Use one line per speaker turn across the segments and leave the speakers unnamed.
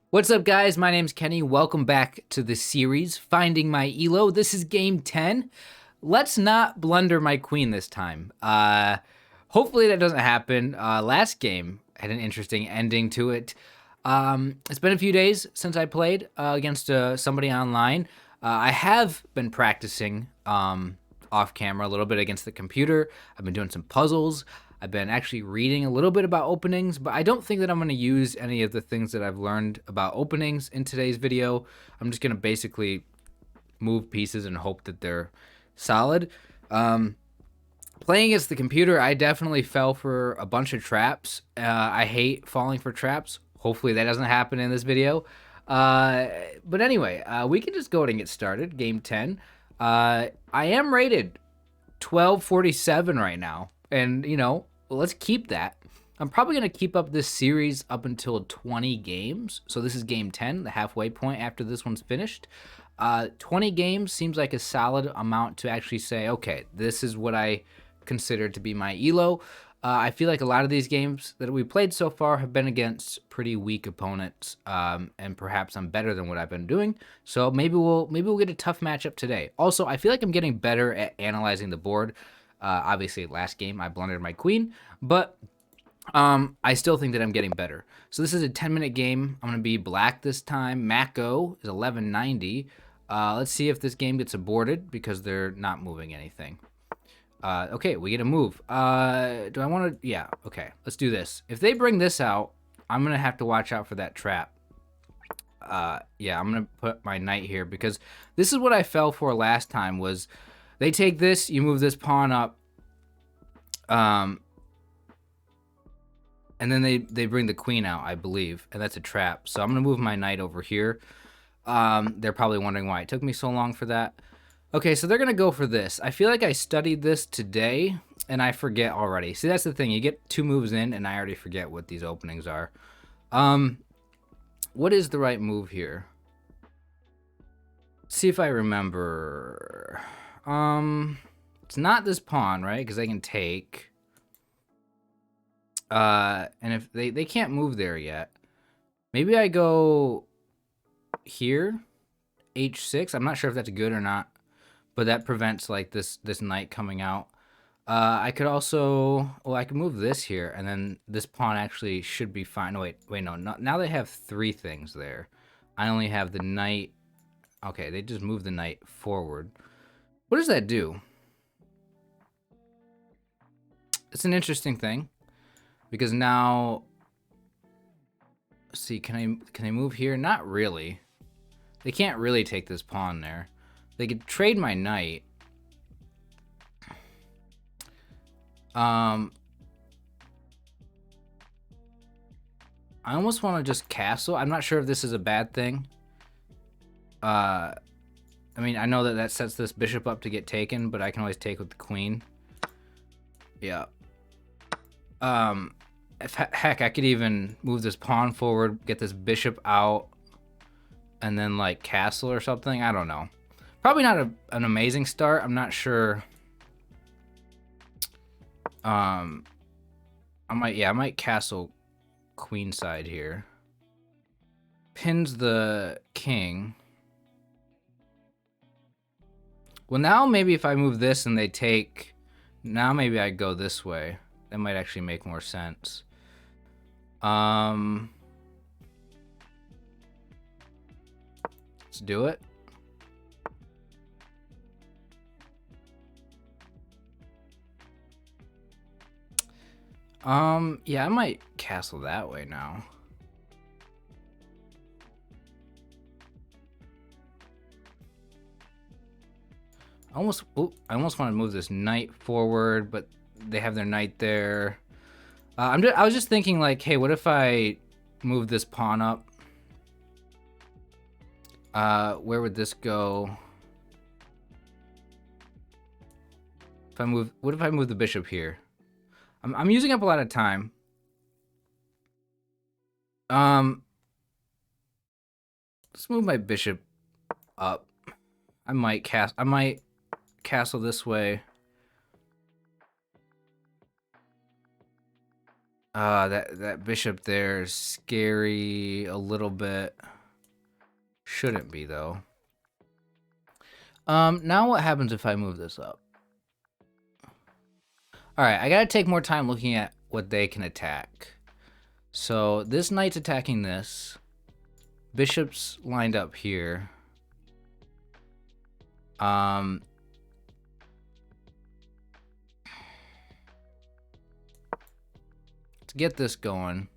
What's up, guys? My name's Kenny. Welcome back to the series, Finding My Elo. This is game 10. Let's not blunder my queen this time. Hopefully that doesn't happen. Last game had an interesting ending to it. It's been a few days since I played against somebody online. I have been practicing off camera a little bit against the computer. I've been doing some puzzles. I've been actually reading a little bit about openings, but I don't think that I'm going to use any of the things that I've learned about openings in today's video. I'm just going to basically move pieces and hope that they're solid. Playing against the computer, I definitely fell for a bunch of traps. I hate falling for traps. Hopefully that doesn't happen in this video. But anyway, we can just go ahead and get started. Game 10. I am rated 1247 right now. And, let's keep that. I'm probably going to keep up this series up until 20 games. So this is game 10, the halfway point after this one's finished. 20 games seems like a solid amount to actually say, okay, this is what I consider to be my elo. I feel like a lot of these games that we played so far have been against pretty weak opponents, and perhaps I'm better than what I've been doing. So maybe we'll get a tough matchup today. Also, I feel like I'm getting better at analyzing the board. Obviously, last game I blundered my queen, but I still think that I'm getting better. So this is a 10-minute game. I'm gonna be black this time. Mako is 1190. Let's see if this game gets aborted because they're not moving anything. Okay, we get a move. Do I want to? Yeah. Okay, let's do this. If they bring this out, I'm gonna have to watch out for that trap. Yeah, I'm gonna put my knight here because this is what I fell for last time. Was they take this, you move this pawn up, and then they bring the queen out, I believe, and that's a trap. So I'm gonna move my knight over here. They're probably wondering why it took me so long for that. Okay, so they're gonna go for this. I feel like I studied this today, and I forget already. See, that's the thing. You get 2 moves in, and I already forget what these openings are. What is the right move here? Let's see if I remember. It's not this pawn, right? Because they can take. And if they can't move there yet, maybe I go here, h6. I'm not sure if that's good or not, but that prevents like this knight coming out. I could also, well, I could move this here, and then this pawn actually should be fine. No, wait, no. Now they have 3 things there. I only have the knight. Okay, they just moved the knight forward. What does that do? It's an interesting thing because now, let's see, can I move here? Not really. They can't really take this pawn there. They could trade my knight. I almost want to just castle. I'm not sure if this is a bad thing. I mean, I know that sets this bishop up to get taken, but I can always take with the queen. Yeah. Heck, I could even move this pawn forward, get this bishop out, and then like castle or something. I don't know. Probably not an amazing start. I'm not sure. I might castle queenside here. Pins the king. Well, now maybe if I move this and they take, now maybe I go this way. That might actually make more sense. Let's do it. Yeah, I might castle that way now. I almost want to move this knight forward, but they have their knight there. I was just thinking like, hey, what if I move this pawn up? Where would this go? What if I move the bishop here? I'm using up a lot of time. Let's move my bishop up. I might castle this way. That bishop there is scary a little bit. Shouldn't be though. Now what happens if I move this up? All right, I gotta take more time looking at what they can attack. So this knight's attacking this. Bishop's lined up here. Let's get this going.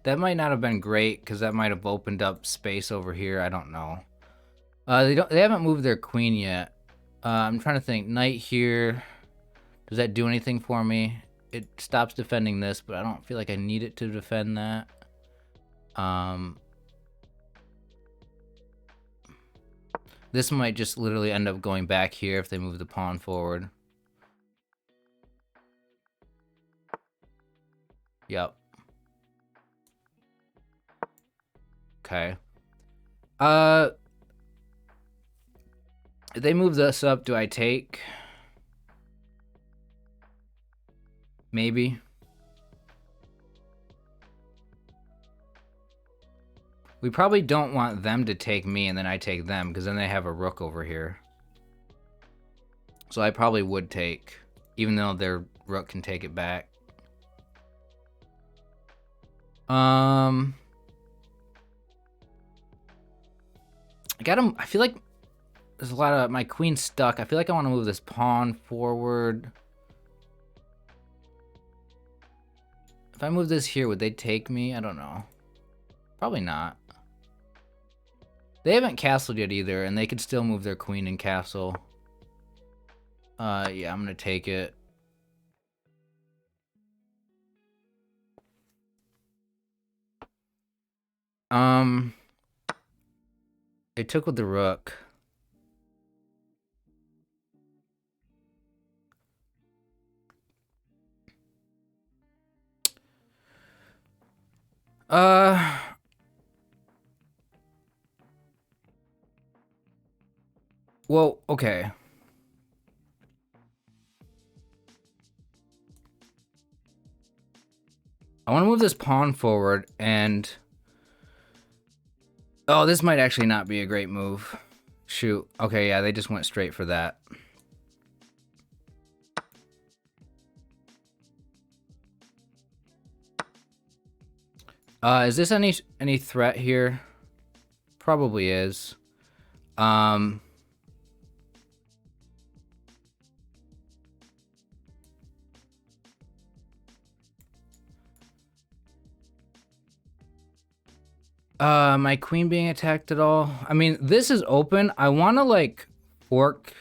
That might not have been great because that might have opened up space over here. I don't know. They haven't moved their queen yet. I'm trying to think. Knight here. Does that do anything for me? It stops defending this, but I don't feel like I need it to defend that. This might just literally end up going back here if they move the pawn forward. Yep. Okay. If they move this up, do I take? Maybe. We probably don't want them to take me and then I take them, because then they have a rook over here. So I probably would take, even though their rook can take it back. I feel like there's a lot of, my queen's stuck. I feel like I want to move this pawn forward. If I move this here, would they take me? I don't know. Probably not. They haven't castled yet either, and they could still move their queen and castle. Yeah, I'm gonna take it. They took with the rook. Well, okay. I want to move this pawn forward and... Oh, this might actually not be a great move. Shoot. Okay, yeah, they just went straight for that. Is this any threat here? Probably is. My queen being attacked at all? I mean, this is open. I want to, like, fork.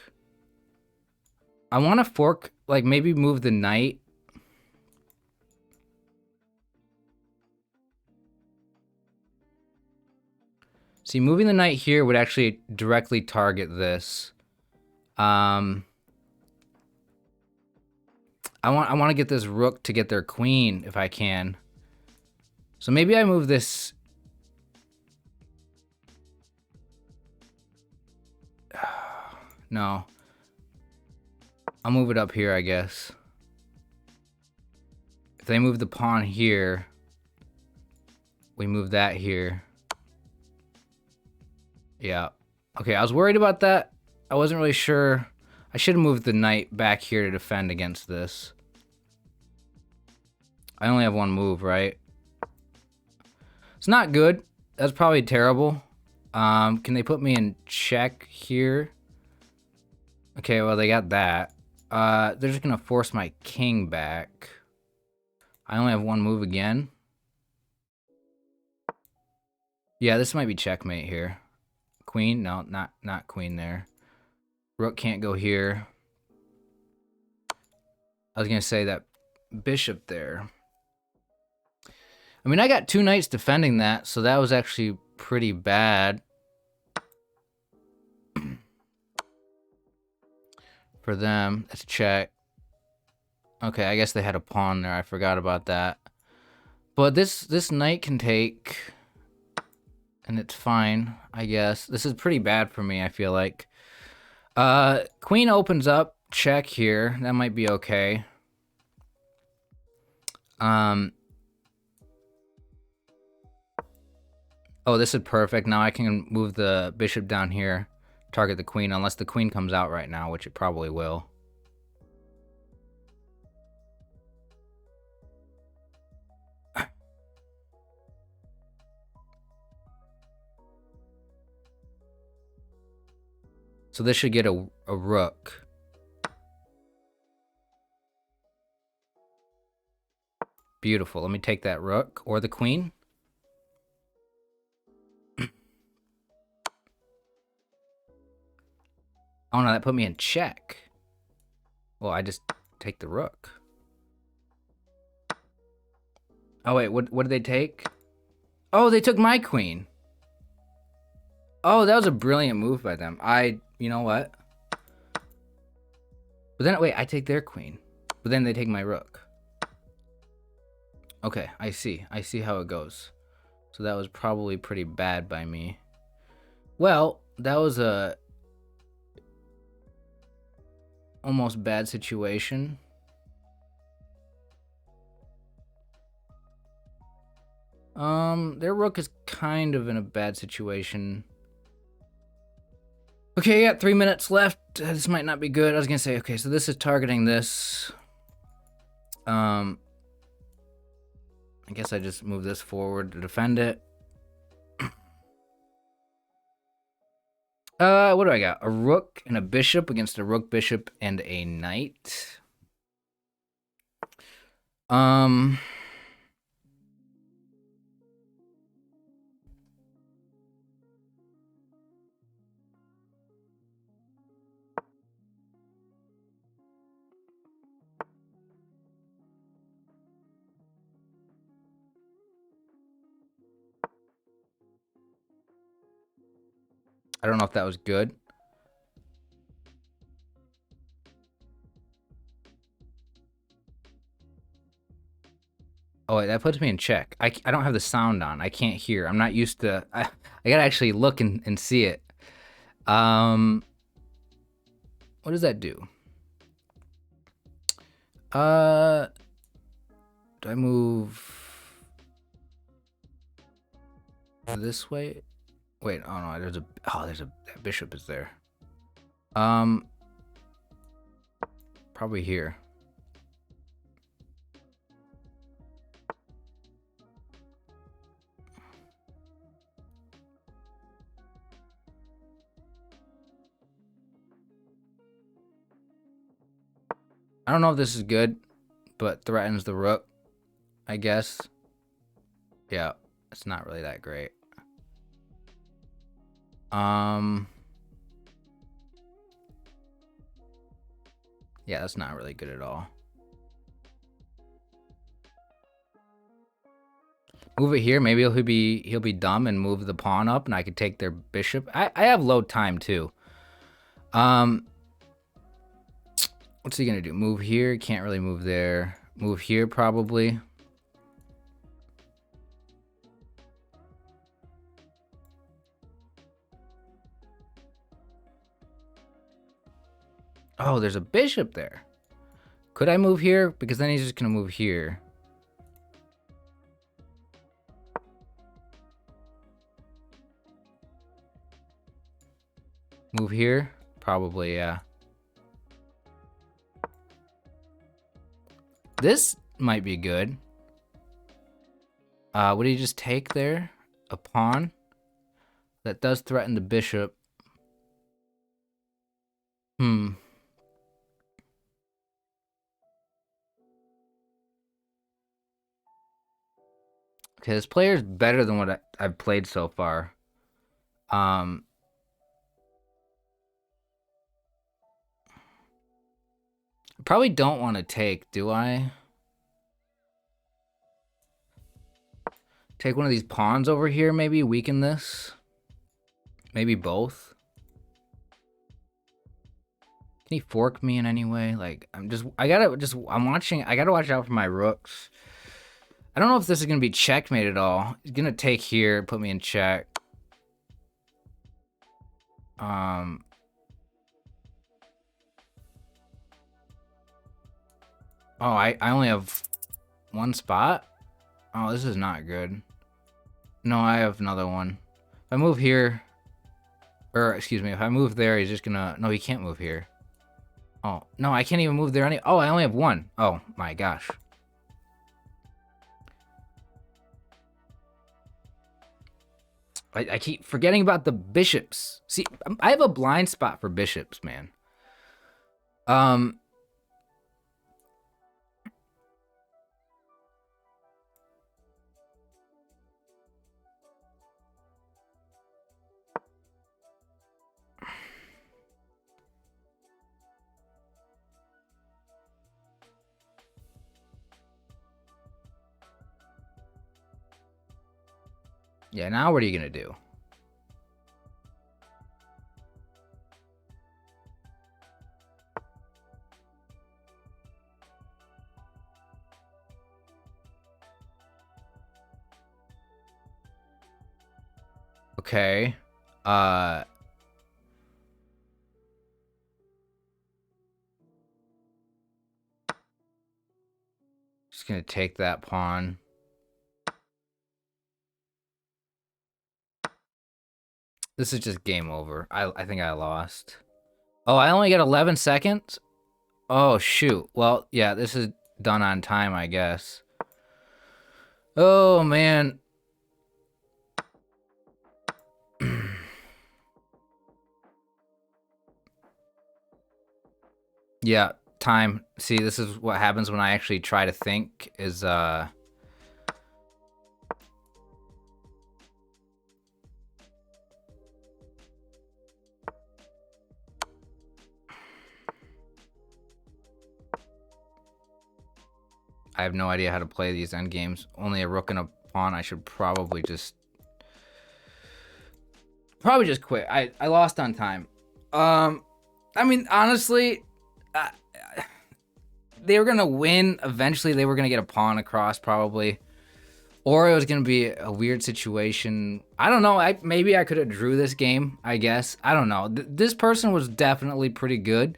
I want to fork, like, maybe move the knight. See, moving the knight here would actually directly target this. I want to get this rook to get their queen if I can. So maybe I move this. No. I'll move it up here, I guess. If they move the pawn here, we move that here. Yeah. Okay, I was worried about that. I wasn't really sure. I should have moved the knight back here to defend against this. I only have one move, right? It's not good. That's probably terrible. Can they put me in check here? Okay, well, they got that. They're just gonna force my king back. I only have one move again. Yeah, this might be checkmate here. Queen? No, not queen there. Rook can't go here. I was gonna say that bishop there. I mean, I got two knights defending that, so that was actually pretty bad. For them, let's check. Okay, I guess they had a pawn there. I forgot about that. But this knight can take, and it's fine, I guess. This is pretty bad for me, I feel like. Queen opens up, check here. That might be okay. Oh, this is perfect. Now I can move the bishop down here, target the queen, unless the queen comes out right now, which it probably will. So this should get a rook. Beautiful. Let me take that rook or the queen. Oh no, that put me in check. Well, I just take the rook. Oh wait, what did they take? Oh, they took my queen. Oh, that was a brilliant move by them. You know what? But then, wait, I take their queen. But then they take my rook. Okay, I see. I see how it goes. So that was probably pretty bad by me. Well, that was a almost bad situation. Their rook is kind of in a bad situation. Okay, I got 3 minutes left. This might not be good. I was gonna say, okay, so this is targeting this. I guess I just move this forward to defend it. What do I got? A rook and a bishop against a rook, bishop, and a knight. I don't know if that was good. Oh, wait, that puts me in check. I don't have the sound on. I can't hear. I'm not used to... I gotta actually look and see it. What does that do? Do I move this way? Wait, oh no, there's a that bishop is there. Probably here. I don't know if this is good, but threatens the rook, I guess. Yeah, it's not really that great. Yeah, that's not really good at all. Move it here. Maybe he'll be dumb and move the pawn up, and I could take their bishop. I have low time too. What's he gonna do? Move here? Can't really move there. Move here probably. Oh, there's a bishop there. Could I move here? Because then he's just gonna move here. Move here? Probably, yeah. This might be good. What did he just take there? A pawn? That does threaten the bishop. Okay, this player is better than what I've played so far. I probably don't want to take, do I? Take one of these pawns over here, maybe weaken this. Maybe both. Can he fork me in any way? Like, I'm watching, I gotta watch out for my rooks. I don't know if this is gonna be checkmate at all. He's gonna take here, put me in check. Oh, I only have one spot? Oh, this is not good. No, I have another one. If I move here, or excuse me, if I move there, he's just gonna, no, he can't move here. Oh, no, I can't even move there oh, I only have one. Oh my gosh. I keep forgetting about the bishops. See, I have a blind spot for bishops, man. Yeah, now what are you gonna do? Okay. Just gonna take that pawn. This is just game over. I think I lost. Oh, I only get 11 seconds? Oh, shoot. Well, yeah, this is done on time, I guess. Oh, man. Yeah, time. See, this is what happens when I actually try to think is, I have no idea how to play these endgames. Only a rook and a pawn. I should probably just quit. I lost on time. I mean, honestly, they were gonna win. Eventually, they were gonna get a pawn across, probably, or it was gonna be a weird situation. I don't know. Maybe I could have drew this game. I guess I don't know. This person was definitely pretty good.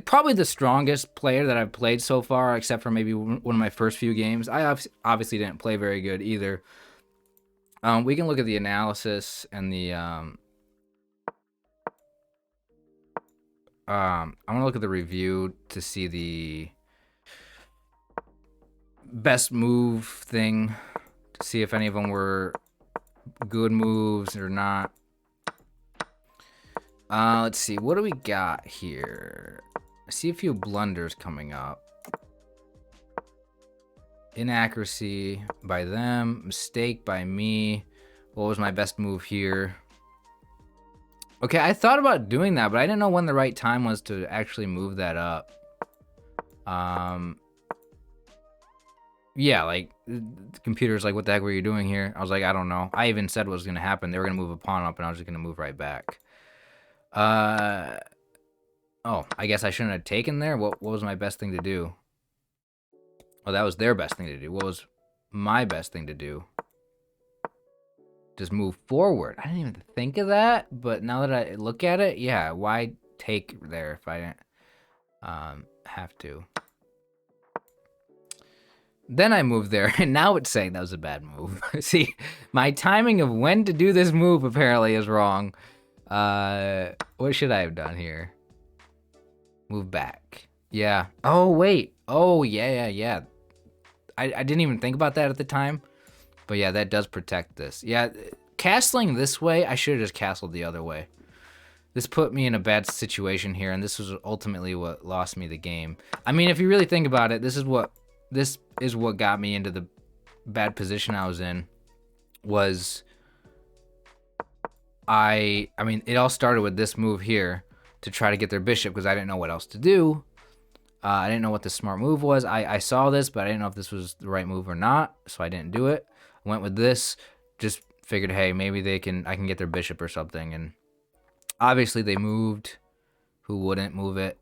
Probably the strongest player that I've played so far, except for maybe one of my first few games. I obviously didn't play very good either. We can look at the analysis and the I'm gonna look at the review to see the best move thing, to see if any of them were good moves or not. Let's see, what do we got here? I see a few blunders coming up. Inaccuracy by them, mistake by me. What was my best move here? Okay, I thought about doing that, but I didn't know when the right time was to actually move that up. Yeah, like, the computer's like, what the heck were you doing here? I was like, I don't know. I even said what was going to happen. They were going to move a pawn up, and I was just going to move right back. Oh, I guess I shouldn't have taken there? What was my best thing to do? Oh, that was their best thing to do. What was my best thing to do? Just move forward. I didn't even think of that, but now that I look at it, yeah, why take there if I didn't have to? Then I moved there, and now it's saying that was a bad move. See, my timing of when to do this move apparently is wrong. What should I have done here? Move back. Yeah. Oh, wait. Oh, yeah. I didn't even think about that at the time. But yeah, that does protect this. Yeah, castling this way, I should have just castled the other way. This put me in a bad situation here, and this was ultimately what lost me the game. I mean, if you really think about it, this is what got me into the bad position I was in. I mean, it all started with this move here to try to get their bishop because I didn't know what else to do. I didn't know what the smart move was. I saw this, but I didn't know if this was the right move or not, so I didn't do it. Went with this, just figured, hey, maybe I can get their bishop or something, and obviously they moved. Who wouldn't move it?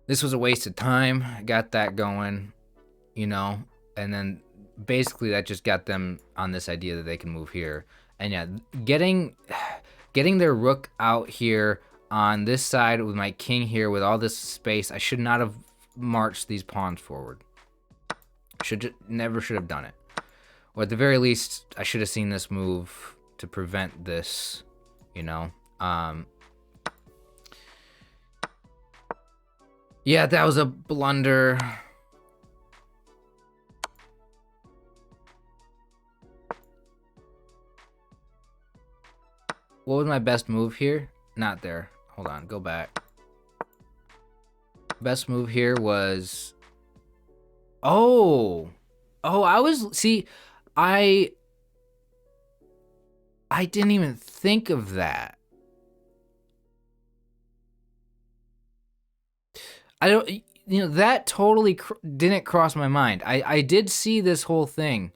This was a waste of time. I got that going, you know, and then basically that just got them on this idea that they can move here. And yeah, getting their rook out here on this side with my king here with all this space, I should not have marched these pawns forward. Never should have done it. Or at the very least, I should have seen this move to prevent this, you know. Yeah, that was a blunder. What was my best move here? Not there. Hold on, go back. Best move here was... Oh, I was... See, I didn't even think of that. I don't... You know, that totally didn't cross my mind. I did see this whole thing.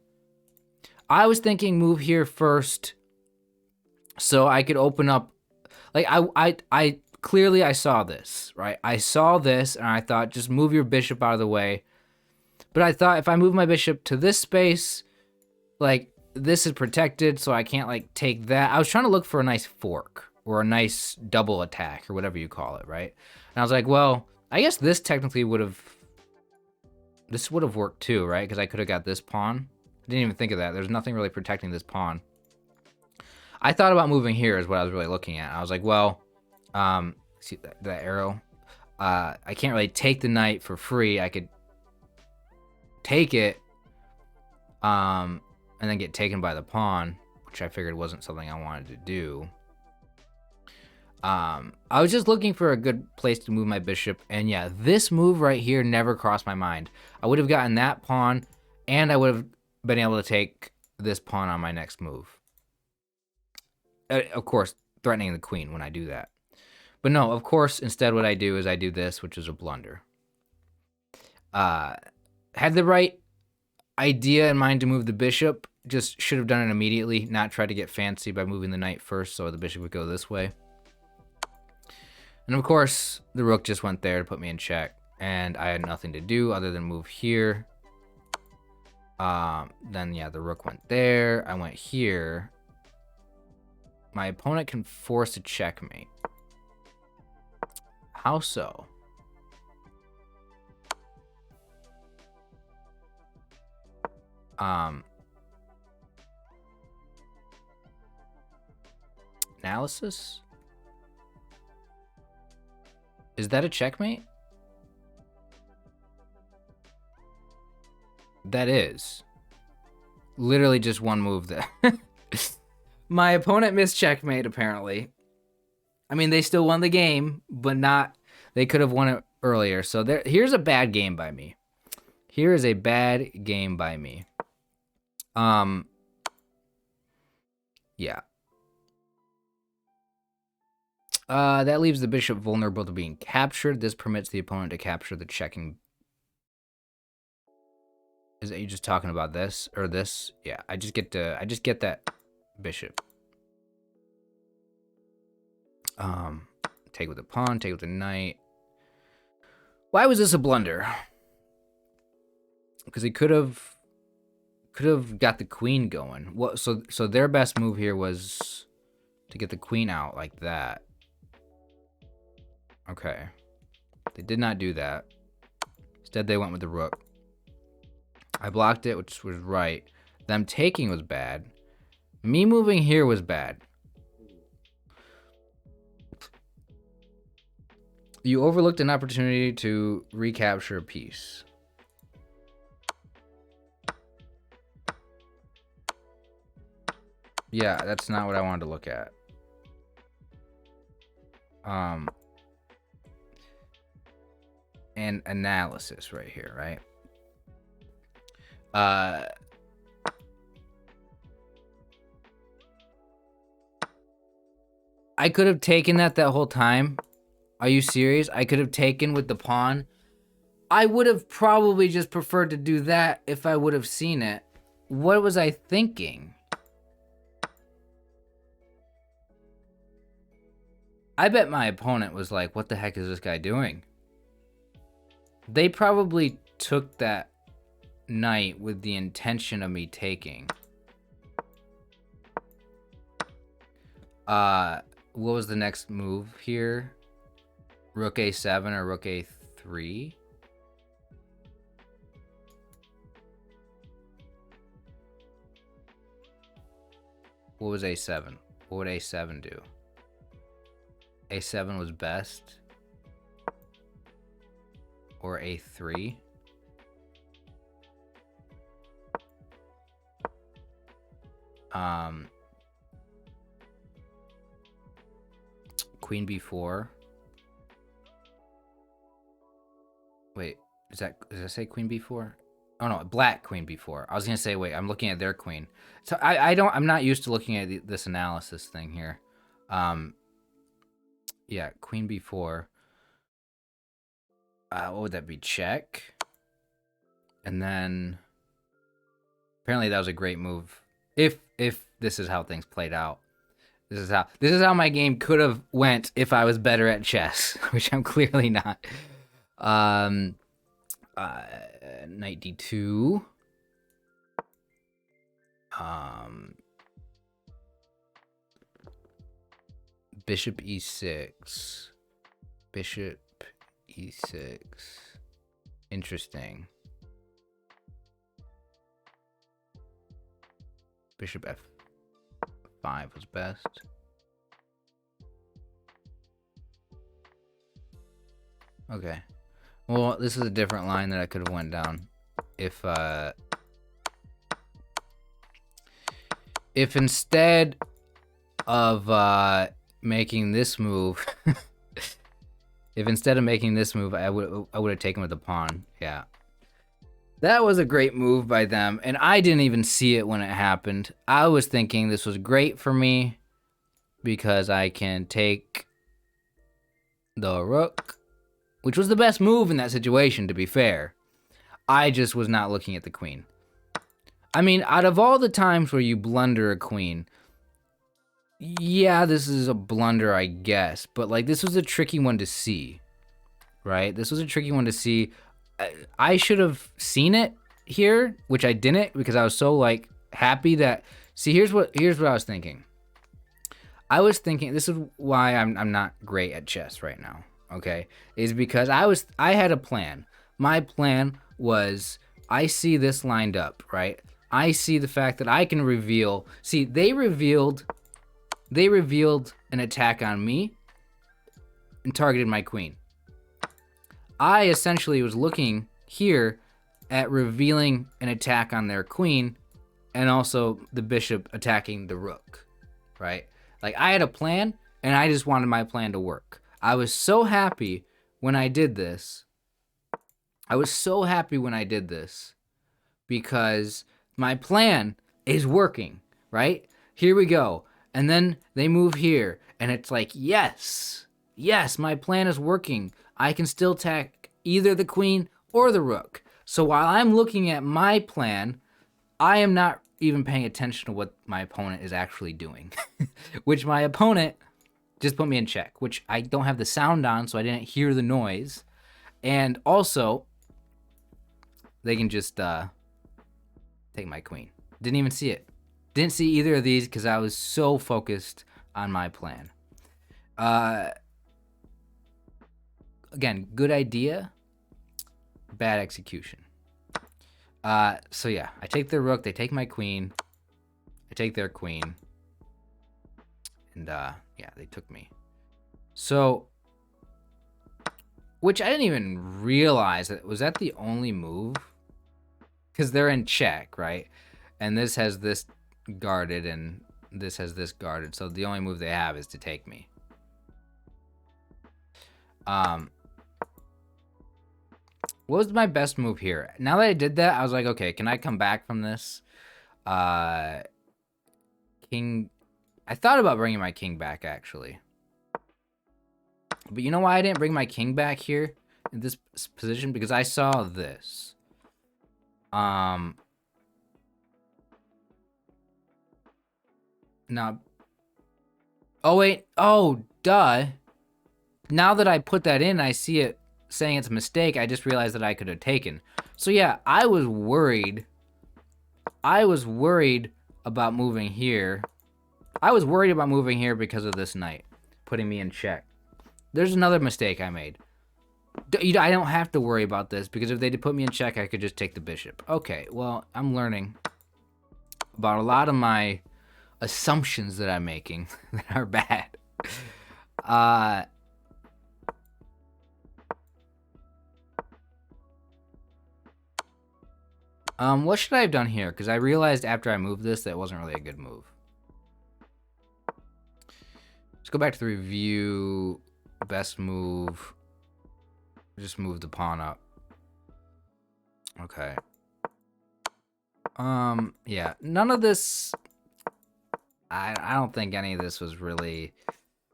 I was thinking move here first so I could open up... Like, I clearly I saw this, right? I saw this, and I thought, just move your bishop out of the way. But I thought if I move my bishop to this space, like, this is protected, so I can't, like, take that. I was trying to look for a nice fork or a nice double attack or whatever you call it, right? And I was like, well, I guess this technically would have... This would have worked too, right? Because I could have got this pawn. I didn't even think of that. There's nothing really protecting this pawn. I thought about moving here is what I was really looking at. I was like, well, see that arrow? I can't really take the knight for free. I could take it, and then get taken by the pawn, which I figured wasn't something I wanted to do. I was just looking for a good place to move my bishop, and yeah, this move right here never crossed my mind. I would have gotten that pawn, and I would have been able to take this pawn on my next move. Of course, threatening the queen when I do that. But no, of course, instead what I do is I do this, which is a blunder. Had the right idea in mind to move the bishop, just should have done it immediately, not try to get fancy by moving the knight first so the bishop would go this way. And of course, the rook just went there to put me in check, and I had nothing to do other than move here. Then yeah, the rook went there, I went here. My opponent can force a checkmate. How so? Analysis? Is that a checkmate? That is. Literally just one move there. My opponent missed checkmate, apparently. I mean, they still won the game, but not... They could have won it earlier. So here's a bad game by me. Here is a bad game by me. Yeah. That leaves the bishop vulnerable to being captured. This permits the opponent to capture the checking. Are you just talking about this or this? Yeah, I just get that bishop. Take with the pawn, take with the knight. Why was this a blunder? Because he could have got the queen going. What? So their best move here was to get the queen out like that. Okay. They did not do that. Instead, they went with the rook. I blocked it, which was right. Them taking was bad. Me moving here was bad. You overlooked an opportunity to recapture a piece. Yeah, that's not what I wanted to look at. And analysis right here, right? I could have taken that whole time. Are you serious? I could have taken with the pawn. I would have probably just preferred to do that if I would have seen it. What was I thinking? I bet my opponent was like, what the heck is this guy doing? They probably took that knight with the intention of me taking. What was the next move here? Rook a7 or rook a3? What was a7? What would a7 do? a7 was best. Or a3. Queen b4. Wait, does that say queen b4? Oh no, black queen b4. I was gonna say, wait, I'm looking at their queen. So I'm not used to looking at this analysis thing here. Yeah, queen b4. What would that be? Check. And then apparently that was a great move. If this is how things played out. This is how my game could have went if I was better at chess, which I'm clearly not. Knight d2. Bishop e6. Bishop e6. Interesting. Bishop f5 was best. Okay. Well, this is a different line that I could have went down if instead of making this move if instead of making this move I would have taken with the pawn. Yeah. That was a great move by them, and I didn't even see it when it happened. I was thinking this was great for me because I can take the rook, which was the best move in that situation, to be fair. I just was not looking at the queen. I mean, out of all the times where you blunder a queen, yeah, this is a blunder, I guess, but like this was a tricky one to see, right? This was a tricky one to see. I should have seen it here, which I didn't because I was so like happy that. See, here's what I was thinking. I was thinking, this is why I'm not great at chess right now. Okay, is because I had a plan. My plan was, I see this lined up, right? I see the fact that I can reveal. See, they revealed an attack on me and targeted my queen. I essentially was looking here at revealing an attack on their queen and also the bishop attacking the rook, right? Like, I had a plan and I just wanted my plan to work. I was so happy when I did this. Because my plan is working, right? Here we go. And then they move here and it's like, yes, my plan is working. I can still attack either the queen or the rook. So while I'm looking at my plan, I am not even paying attention to what my opponent is actually doing. Which my opponent just put me in check, which I don't have the sound on, so I didn't hear the noise. And also, they can just take my queen. Didn't even see it. Didn't see either of these because I was so focused on my plan. Again, good idea, bad execution. So yeah, I take their rook, they take my queen, I take their queen, and yeah, they took me. So, which I didn't even realize, was that the only move? Because they're in check, right? And this has this guarded and this has this guarded, so the only move they have is to take me. What was my best move here? Now that I did that, I was like, okay, can I come back from this? King. I thought about bringing my king back, actually. But you know why I didn't bring my king back here in this position? Because I saw this. Now. Oh, wait. Oh, duh. Now that I put that in, I see it saying it's a mistake. I just realized that I could have taken. So yeah, I was worried. I was worried about moving here. I was worried about moving here because of this knight putting me in check. There's another mistake I made. I don't have to worry about this because if they did put me in check, I could just take the bishop. Okay, well, I'm learning about a lot of my assumptions that I'm making that are bad. What should I have done here? Because I realized after I moved this that it wasn't really a good move. Let's go back to the review. Best move. Just move the pawn up. Okay. Yeah. None of this... I don't think any of this was really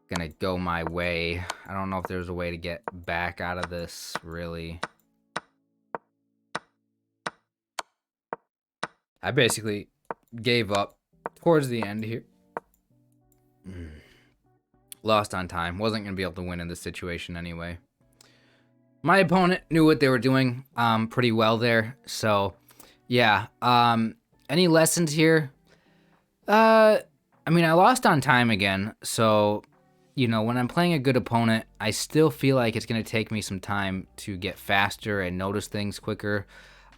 gonna go my way. I don't know if there's a way to get back out of this, really. I basically gave up towards the end here. Lost on time. Wasn't going to be able to win in this situation anyway. My opponent knew what they were doing pretty well there. So, yeah. Any lessons here? I mean, I lost on time again. So, you know, when I'm playing a good opponent, I still feel like it's going to take me some time to get faster and notice things quicker.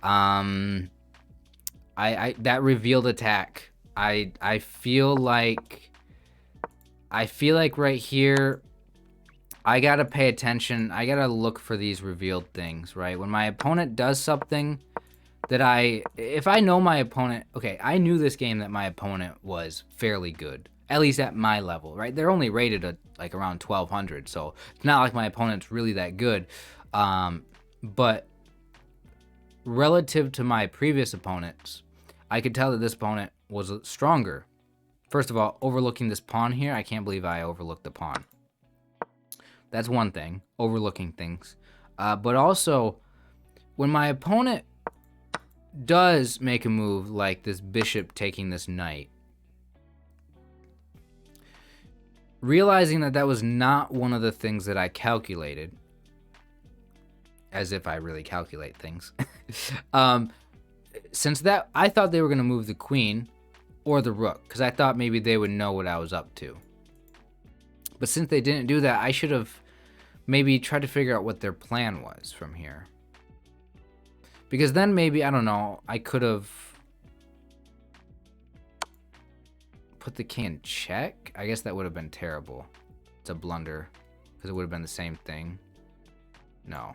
That revealed attack. I feel like right here, I gotta pay attention. I gotta look for these revealed things, right? When my opponent does something that if I know my opponent, okay, I knew this game that my opponent was fairly good, at least at my level, right? They're only rated at like around 1200, so it's not like my opponent's really that good. But relative to my previous opponents, I could tell that this opponent was stronger. First of all, overlooking this pawn here, I can't believe I overlooked the pawn. That's one thing, overlooking things. But also, when my opponent does make a move like this bishop taking this knight, realizing that that was not one of the things that I calculated, as if I really calculate things, since that, I thought they were going to move the queen or the rook, because I thought maybe they would know what I was up to. But since they didn't do that, I should have maybe tried to figure out what their plan was from here. Because then maybe, I don't know, I could have put the king in check. I guess that would have been terrible. It's a blunder, because it would have been the same thing. No.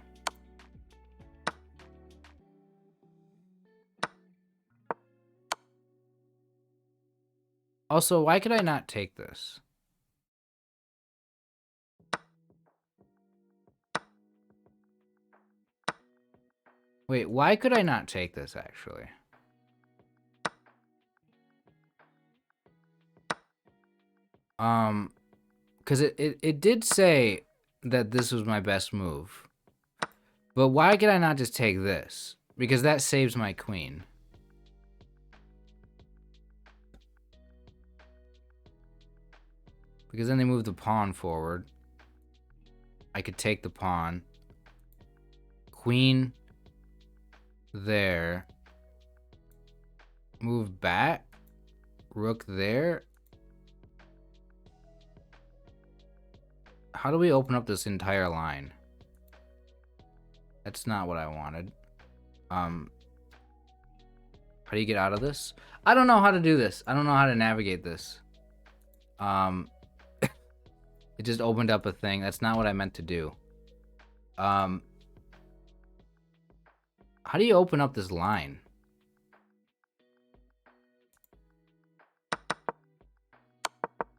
Also, why could I not take this? Wait, why could I not take this, actually? Because it did say that this was my best move. But why could I not just take this? Because that saves my queen. Because then they move the pawn forward. I could take the pawn. Queen there. Move back. Rook there. How do we open up this entire line? That's not what I wanted. How do you get out of this? I don't know how to do this. I don't know how to navigate this. It just opened up a thing. That's not what I meant to do. How do you open up this line?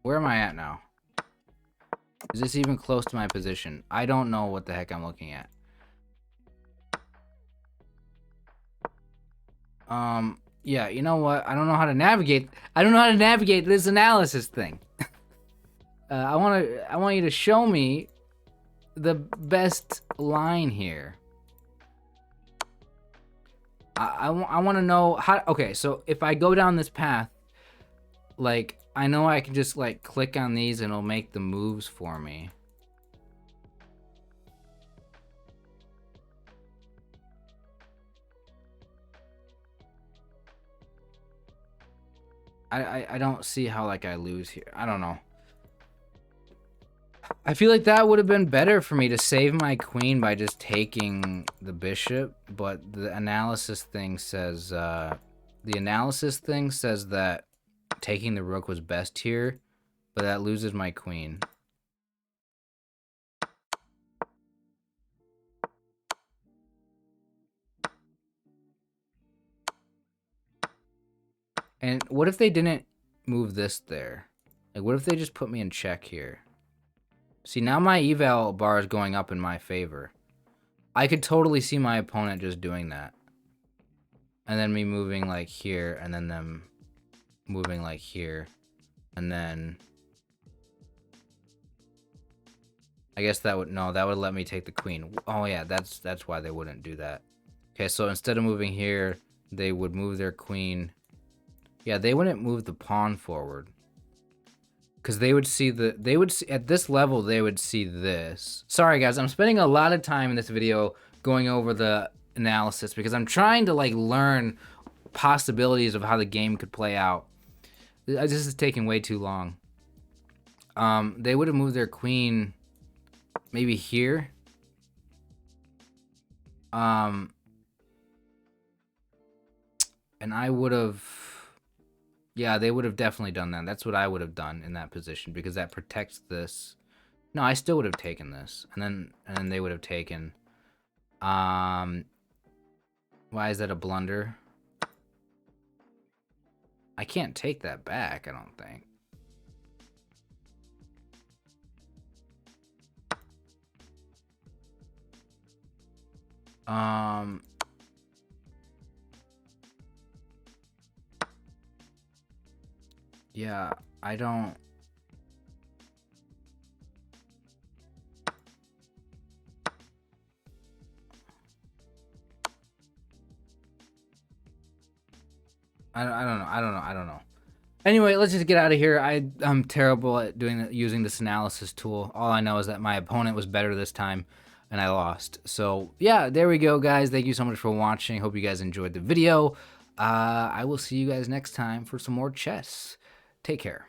Where am I at now? Is this even close to my position? I don't know what the heck I'm looking at. Yeah, you know what? I don't know how to navigate. I don't know how to navigate this analysis thing. I want you to show me the best line here. I want to know how. Okay, so if I go down this path, like, I know I can just like click on these and it'll make the moves for me. I don't see how like I lose here. I don't know. I feel like that would have been better for me to save my queen by just taking the bishop, but the analysis thing says that taking the rook was best here, but that loses my queen. And what if they didn't move this there? Like, what if they just put me in check here? See, now my eval bar is going up in my favor. I could totally see my opponent just doing that. And then me moving like here, and then them moving like here. And then I guess that would, no, that would let me take the queen. Oh yeah, that's why they wouldn't do that. Okay, so instead of moving here, they would move their queen. Yeah, they wouldn't move the pawn forward. Because they would see at this level, they would see this. Sorry guys, I'm spending a lot of time in this video going over the analysis because I'm trying to like learn possibilities of how the game could play out. This is taking way too long. They would have moved their queen maybe here. And I would have, yeah, they would have definitely done that. That's what I would have done in that position because that protects this. No, I still would have taken this, and then they would have taken. Why is that a blunder? I can't take that back, I don't think. Yeah, I don't. I don't know. Anyway, let's just get out of here. I'm terrible at using this analysis tool. All I know is that my opponent was better this time, and I lost. So yeah, there we go, guys. Thank you so much for watching. Hope you guys enjoyed the video. I will see you guys next time for some more chess. Take care.